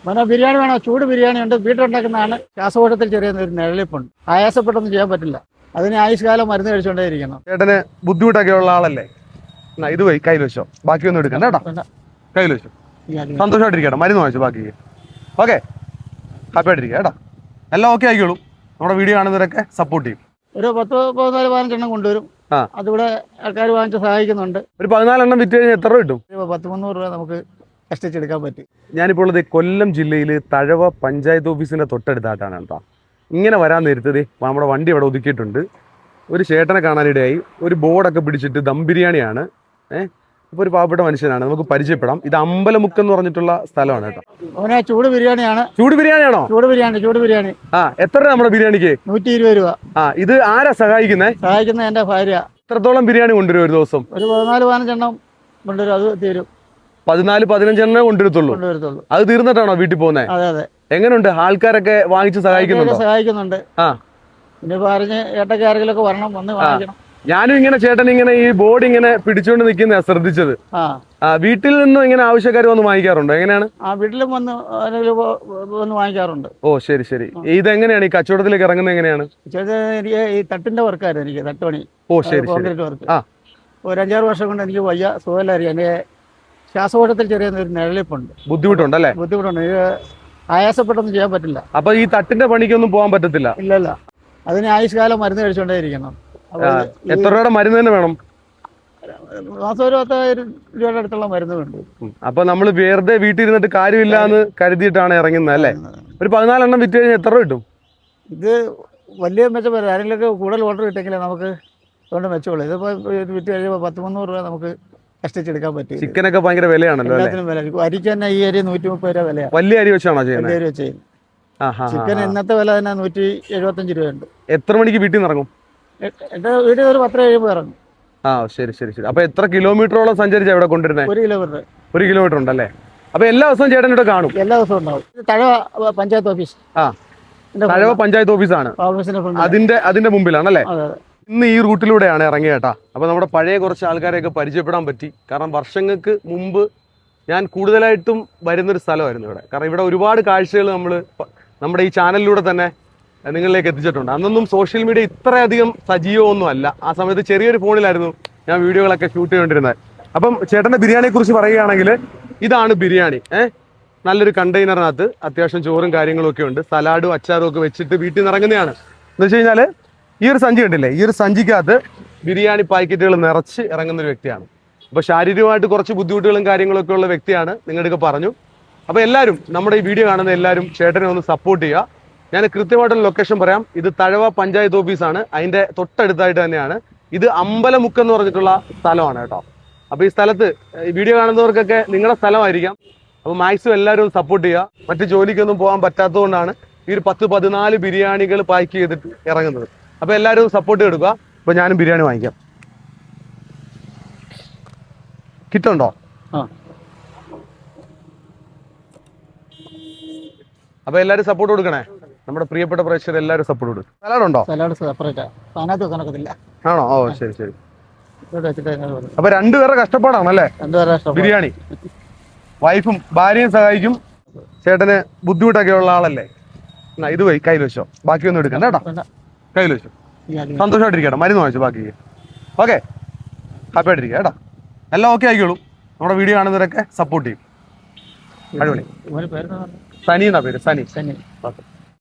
പിന്നെ ബിരിയാണി വേണോ? ചൂട് ബിരിയാണി ഉണ്ട്, വീട്ടിലുണ്ടാക്കുന്നതാണ്. ശ്വാസകോശത്തിൽ ചെറിയൊരു നിഴലിപ്പുണ്ട്, ആയാസപ്പെട്ടൊന്നും ചെയ്യാൻ പറ്റില്ല. അതിന് ആയുഷ്കാലം മരുന്ന് കഴിച്ചുകൊണ്ടേ ഇരിക്കണം. ചേട്ടന് ബുദ്ധിമുട്ടൊക്കെ ഉള്ള ആളല്ലേ? ഇത് പോയി കയ്യിൽ വെച്ചോ, ബാക്കിയൊന്നും എടുക്കണ്ട കേട്ടോ. കയ്യിൽ വെച്ചോ, സന്തോഷമായിട്ടിരിക്കട്ടെ. മരുന്ന് വാങ്ങിച്ചു ബാക്കി. ഓക്കെ, ഹാപ്പി ആയിട്ടിരിക്കുക കേട്ടോ. എല്ലാം ഓക്കെ ആയിക്കോളും. നമ്മുടെ വീഡിയോ കാണുന്നവരൊക്കെ സപ്പോർട്ട് ചെയ്യും. ഒരു 10-15 കൊണ്ടുവരും. അതിവിടെ ആൾക്കാർ വാങ്ങിച്ച് സഹായിക്കുന്നുണ്ട്. ഒരു 14 വിറ്റ് കഴിഞ്ഞാൽ എത്ര കിട്ടും? 10-300 രൂപ നമുക്ക് കഷ്ടിച്ചെടുക്കാൻ പറ്റും. ഞാനിപ്പോൾ ഉള്ളത് കൊല്ലം ജില്ലയിൽ തഴവ പഞ്ചായത്ത് ഓഫീസിൻ്റെ തൊട്ടടുത്തായിട്ടാണ് കേട്ടോ. ഇങ്ങനെ വരാൻ നേരത്തത് നമ്മുടെ വണ്ടി അവിടെ ഒതുക്കിയിട്ടുണ്ട്. ഒരു ചേട്ടനെ കാണാനിടയായി. ഒരു ബോർഡൊക്കെ പിടിച്ചിട്ട് ദം ബിരിയാണിയാണ്. ഇപ്പോൾ ഒരു പാവപ്പെട്ട മനുഷ്യനാണ്, നമുക്ക് പരിചയപ്പെടാം. ഇത് അമ്പലമുക്ക് എന്ന് പറഞ്ഞിട്ടുള്ള സ്ഥലമാണ് കേട്ടോ. അവനെ ചൂട് ബിരിയാണിയാണ്. ചൂട് ബിരിയാണിയാണോ? ചൂട് ബിരിയാണി. എത്ര നമ്മുടെ ബിരിയാണിക്ക്? 120 രൂപ. ഇത് ആരാ സഹായിക്കുന്നത്? സഹായിക്കുന്ന എന്റെ ഭാര്യ. എത്രത്തോളം ബിരിയാണി കൊണ്ടുവരും ഒരു ദിവസം? ഒരു 14-15 എണ്ണം കൊണ്ടുവരും. അത് തീരും. 14-15 എണ്ണേ കൊണ്ടുവരത്തുള്ളൂ. അത് തീർന്നിട്ടാണോ വീട്ടിൽ പോകുന്നത്? അതെ അതെ. എങ്ങനെയുണ്ട്? ആൾക്കാരൊക്കെ വാങ്ങിച്ച് സഹായിക്കുന്നുണ്ട്. പിന്നെ പറഞ്ഞ് ഏട്ടൊക്കെ ആരെങ്കിലും വരണം, വന്ന് വാങ്ങിക്കണം. ഞാനും ഇങ്ങനെ ചേട്ടൻ ഇങ്ങനെ ഈ ബോർഡ് ഇങ്ങനെ പിടിച്ചുകൊണ്ട് നിൽക്കുന്ന ശ്രദ്ധിച്ചത്. വീട്ടിൽ നിന്നും ഇങ്ങനെ ആവശ്യക്കാർ വന്ന് വാങ്ങിക്കാറുണ്ടോ? എങ്ങനെയാണ്? വീട്ടിലും വന്ന് വാങ്ങിക്കാറുണ്ട്. ഓ ശരി ശരി. ഇതെങ്ങനെയാണ് ഈ കച്ചവടത്തിലേക്ക് ഇറങ്ങുന്നത്? എങ്ങനെയാണ്? എനിക്ക് ഈ തട്ടിന്റെ വർക്കായിരുന്നു, എനിക്ക് തട്ടുപണി. ഓ ശരി ശരി. ഒരു 5-6 വർഷം കൊണ്ട് എനിക്ക് വയ്യ, സുഖമില്ലായിരിക്കും. എന്റെ ശ്വാസകോശത്തിൽ ചെറിയൊരു നിഴലിപ്പുണ്ട്. ബുദ്ധിമുട്ടുണ്ടല്ലേ? ബുദ്ധിമുട്ടുണ്ട്. ആയാസപ്പെട്ടൊന്നും ചെയ്യാൻ പറ്റില്ല. അപ്പൊ ഈ തട്ടിന്റെ പണിക്കൊന്നും പോകാൻ പറ്റത്തില്ല? ഇല്ലല്ല. അതിന് ആയുഷ്കാലം മരുന്ന് കഴിച്ചുകൊണ്ടേ ഇരിക്കണം. എത്ര രൂപയുടെ മരുന്ന് തന്നെ വേണം? മാസം ഒരു 10,000 രൂപയുടെ അടുത്തുള്ള മരുന്ന് വേണ്ടു. അപ്പൊ നമ്മൾ വെറുതെ വീട്ടിൽ ഇരുന്നിട്ട് കാര്യമില്ല എന്ന് കരുതിയിട്ടാണ് ഇറങ്ങുന്നത് അല്ലേ? ഒരു 14 എണ്ണം വിറ്റ് കഴിഞ്ഞാൽ എത്ര കിട്ടും? ഇത് വലിയ മെച്ചം. ആരെങ്കിലും കൂടുതൽ ഓർഡർ കിട്ടെങ്കിലേ നമുക്ക് അതുകൊണ്ട് മെച്ചമുള്ളൂ. ഇതിപ്പോ വിറ്റ് കഴിയുമ്പോൾ 10-300 രൂപ നമുക്ക് കഷ്ടിച്ചെടുക്കാൻ പറ്റും. ചിക്കനൊക്കെ ഭയങ്കര വിലയാണല്ലോ. എല്ലാത്തിനും വില. അരിക്ക് തന്നെ ഈ അരി 130 രൂപ വിലയാണ്. വലിയ അരി വെച്ചാണോ ചെയ്യുന്നത്? വലിയ അരി വെച്ച് ചെയ്യുന്നത്. ചിക്കൻ ഇന്നത്തെ വില തന്നെ 175 രൂപയുണ്ട്. എത്ര മണിക്ക് വീട്ടിൽ നിന്ന് ഇറങ്ങും? എന്റെ വീട്ടിൽ ഒരു 10 കഴിയുമ്പോൾ ഇറങ്ങും. ശരി ശരി ശരി. അപ്പൊ എത്ര കിലോമീറ്ററോളം സഞ്ചരിച്ചാ ഇവിടെ കൊണ്ടുവരുന്നത്? 1 കിലോമീറ്റർ. 1 കിലോമീറ്റർ ഉണ്ടല്ലേ? അപ്പൊ എല്ലാ ദിവസവും ചേട്ടൻ ഇവിടെ കാണും? എല്ലാ ദിവസവും ഉണ്ടാവും. തഴവ പഞ്ചായത്ത് ഓഫീസ്. തഴവ പഞ്ചായത്ത് ഓഫീസാണ്. അതിന്റെ മുമ്പിലാണല്ലേ? ഇന്ന് ഈ റൂട്ടിലൂടെയാണ് ഇറങ്ങിയേട്ടാ. അപ്പോൾ നമ്മുടെ പഴയ കുറച്ച് ആൾക്കാരെയൊക്കെ പരിചയപ്പെടാൻ പറ്റി. കാരണം വർഷങ്ങൾക്ക് മുമ്പ് ഞാൻ കൂടുതലായിട്ടും വരുന്നൊരു സ്ഥലമായിരുന്നു ഇവിടെ. കാരണം ഇവിടെ ഒരുപാട് കാഴ്ചകൾ നമ്മുടെ ഈ ചാനലിലൂടെ തന്നെ നിങ്ങളിലേക്ക് എത്തിച്ചിട്ടുണ്ട്. അന്നൊന്നും സോഷ്യൽ മീഡിയ ഇത്രയധികം സജീവമൊന്നും അല്ല. ആ സമയത്ത് ചെറിയൊരു ഫോണിലായിരുന്നു ഞാൻ വീഡിയോകളൊക്കെ ഷൂട്ട് ചെയ്തുകൊണ്ടിരുന്നത്. അപ്പം ചേട്ടൻ്റെ ബിരിയാണിയെ കുറിച്ച് പറയുകയാണെങ്കിൽ ഇതാണ് ബിരിയാണി. നല്ലൊരു കണ്ടെയ്നറിനകത്ത് അത്യാവശ്യം ചോറും കാര്യങ്ങളും ഒക്കെ ഉണ്ട്. സലാഡും അച്ചാറും ഒക്കെ വെച്ചിട്ട് വീട്ടിൽ നിന്ന് ഇറങ്ങുന്നതാണ്. എന്ന് വെച്ച് കഴിഞ്ഞാൽ ഈ ഒരു സഞ്ചി കണ്ടില്ലേ? ഈ ഒരു സഞ്ചിക്കകത്ത് ബിരിയാണി പാക്കറ്റുകൾ നിറച്ച് ഇറങ്ങുന്ന ഒരു വ്യക്തിയാണ്. അപ്പോൾ ശാരീരികമായിട്ട് കുറച്ച് ബുദ്ധിമുട്ടുകളും കാര്യങ്ങളൊക്കെ ഉള്ള വ്യക്തിയാണ്, നിങ്ങളുടെയൊക്കെ പറഞ്ഞു. അപ്പോൾ എല്ലാവരും നമ്മുടെ ഈ വീഡിയോ കാണുന്ന എല്ലാവരും ചേട്ടനെ ഒന്ന് സപ്പോർട്ട് ചെയ്യുക. ഞാൻ കൃത്യമായിട്ടുള്ള ലൊക്കേഷൻ പറയാം. ഇത് തഴവ പഞ്ചായത്ത് ഓഫീസാണ്. അതിൻ്റെ തൊട്ടടുത്തായിട്ട് തന്നെയാണ്. ഇത് അമ്പലമുക്ക് എന്ന് പറഞ്ഞിട്ടുള്ള സ്ഥലമാണ് കേട്ടോ. അപ്പോൾ ഈ സ്ഥലത്ത് വീഡിയോ കാണുന്നവർക്കൊക്കെ നിങ്ങളുടെ സ്ഥലമായിരിക്കാം. അപ്പോൾ മാക്സിമം എല്ലാവരും സപ്പോർട്ട് ചെയ്യുക. മറ്റ് ജോലിക്കൊന്നും പോകാൻ പറ്റാത്തതുകൊണ്ടാണ് ഈ ഒരു 10-14 ബിരിയാണികൾ പാക്ക് ചെയ്തിട്ട് ഇറങ്ങുന്നത്. അപ്പോൾ എല്ലാവരും സപ്പോർട്ട് കൊടുക്കുക. അപ്പോൾ ഞാനും ബിരിയാണി വാങ്ങിക്കാം. കിട്ടുണ്ടോ? അപ്പോൾ എല്ലാവരും സപ്പോർട്ട് കൊടുക്കണേ. നമ്മുടെ പ്രിയപ്പെട്ട പ്രേക്ഷകർ എല്ലാവരും സപ്പോർട്ട് കൊടുക്കും. സലാഡ് ഉണ്ടോ? സലാഡ് സെപ്പറേറ്റ് ആണോ? ഓ ശരി ശരി. അപ്പോൾ രണ്ടുപേരുടെ കഷ്ടപ്പാടാണല്ലേ ബിരിയാണി? വൈഫും ഭാര്യയും സഹായിക്കും. ചേട്ടന് ബുദ്ധിമുട്ടൊക്കെ ഉള്ള ആളല്ലേ? ഇത് പോയി കയ്യിൽ വെച്ചോ, ബാക്കിയൊന്നും എടുക്കണ്ട കേട്ടോ. കയ്യിൽ വെച്ചു. സന്തോഷമായിട്ടിരിക്കട്ടെ. മരുന്ന് വാങ്ങിച്ചു ബാക്കി. ഓക്കെ, ഹാപ്പി ആയിട്ടിരിക്കുക കേട്ടോ. എല്ലാം ഓക്കെ ആയിക്കോളും. നമ്മുടെ വീഡിയോ കാണുന്നവരൊക്കെ സപ്പോർട്ട് ചെയ്യും. അടിപൊളി. സനി എന്നാ പേര്. സനി. ഓക്കെ.